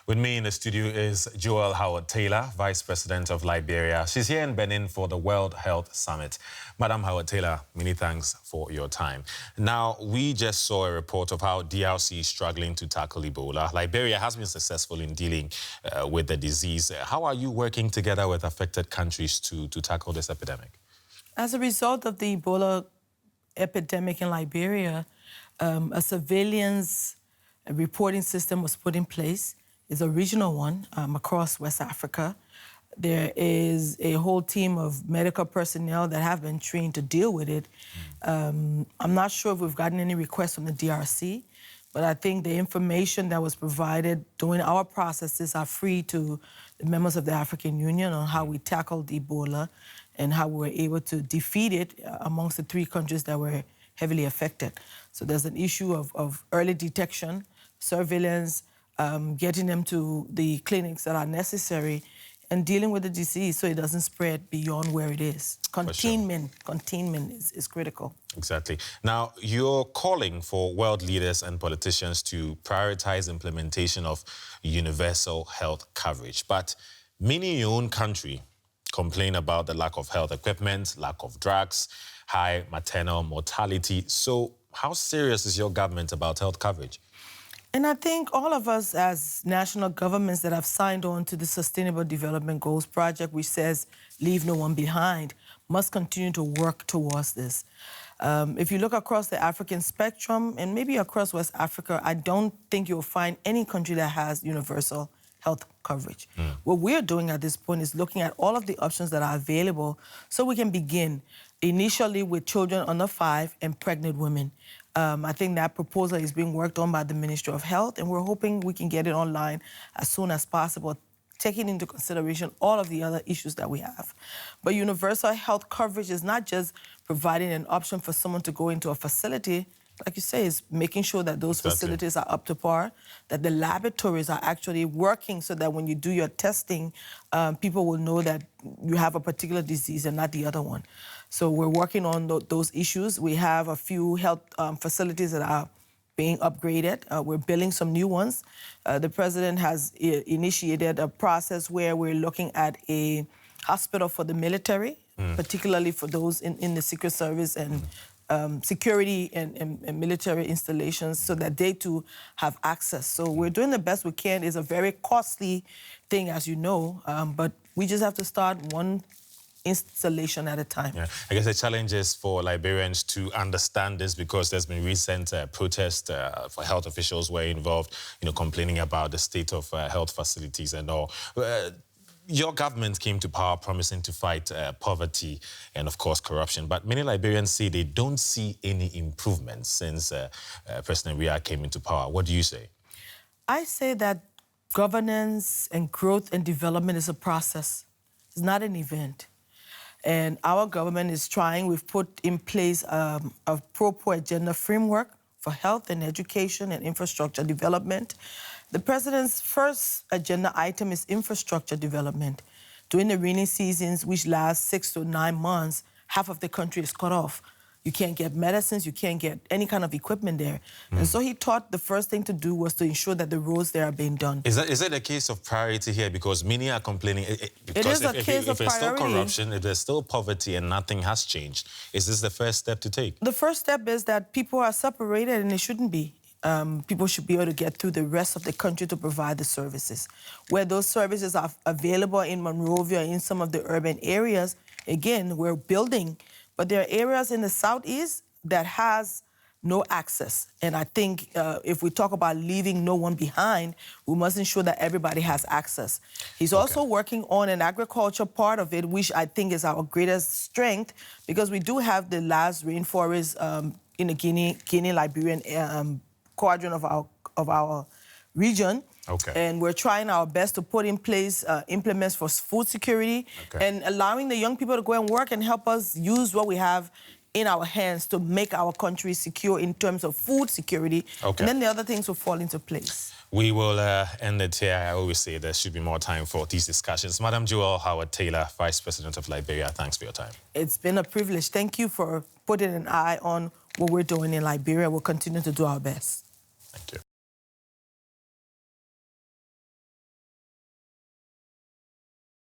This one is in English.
With me in the studio is Joel Howard Taylor, Vice President of Liberia. She's here in Benin for the World Health Summit. Madam Howard Taylor, many thanks for your time. Now, we just saw a report of how DRC is struggling to tackle Ebola. Liberia has been successful in dealing with the disease. How are you working together with affected countries to tackle this epidemic? As a result of the Ebola epidemic in Liberia, a surveillance reporting system was put in place. It's a regional one across West Africa. There is a whole team of medical personnel that have been trained to deal with it. I'm not sure if we've gotten any requests from the DRC, but I think the information that was provided during our processes are free to the members of the African Union on how we tackled Ebola and how we were able to defeat it amongst the 3 countries that were heavily affected. So there's an issue of early detection, surveillance, getting them to the clinics that are necessary, and dealing with the disease so it doesn't spread beyond where it is. Containment is critical. Exactly. Now, you're calling for world leaders and politicians to prioritize implementation of universal health coverage. But many in your own country complain about the lack of health equipment, lack of drugs, high maternal mortality. So how serious is your government about health coverage? And I think all of us as national governments that have signed on to the Sustainable Development Goals project, which says leave no one behind, must continue to work towards this. If you look across the African spectrum and maybe across West Africa, I don't think you'll find any country that has universal health coverage. What we're doing at this point is looking at all of the options that are available so we can begin initially with children under 5 and pregnant women. I think that proposal is being worked on by the Ministry of Health, and we're hoping we can get it online as soon as possible, taking into consideration all of the other issues that we have. But universal health coverage is not just providing an option for someone to go into a facility. Like you say, it's making sure that those facilities are up to par, that the laboratories are actually working so that when you do your testing, people will know that you have a particular disease and not the other one. So we're working on those issues. We have a few health facilities that are being upgraded. We're building some new ones. The president has initiated a process where we're looking at a hospital for the military, particularly for those in the Secret Service and security and military installations so that they too have access. So we're doing the best we can. It's a very costly thing, as you know, but we just have to start one installation at a time. Yeah, I guess the challenge is for Liberians to understand this because there's been recent protests for health officials were involved, complaining about the state of health facilities and all. Your government came to power promising to fight poverty and, of course, corruption. But many Liberians say they don't see any improvements since President Ria came into power. What do you say? I say that governance and growth and development is a process. It's not an event. And our government is trying. We've put in place a pro-poor agenda framework for health and education and infrastructure development. The president's first agenda item is infrastructure development. During the rainy seasons, which last 6 to 9 months, half of the country is cut off. You can't get medicines, you can't get any kind of equipment there. And so he thought the first thing to do was to ensure that the roads there are being done. Is it a case of priority here? Because many are complaining. It is a case of priority. If there's still corruption, if there's still poverty and nothing has changed, is this the first step to take? The first step is that people are separated and it shouldn't be. People should be able to get through the rest of the country to provide the services. Where those services are available in Monrovia, in some of the urban areas, again, we're building. But there are areas in the southeast that has no access. And I think if we talk about leaving no one behind, we must ensure that everybody has access. He's also working on an agriculture part of it, which I think is our greatest strength, because we do have the last rainforest in the Guinea-Liberian quadrant of our region. And we're trying our best to put in place implements for food security and allowing the young people to go and work and help us use what we have in our hands to make our country secure in terms of food security. And then the other things will fall into place. We will end it here. I always say there should be more time for these discussions. Madam Joel Howard Taylor, Vice President of Liberia, thanks for your time. It's been a privilege. Thank you for putting an eye on what we're doing in Liberia. We'll continue to do our best. Thank you.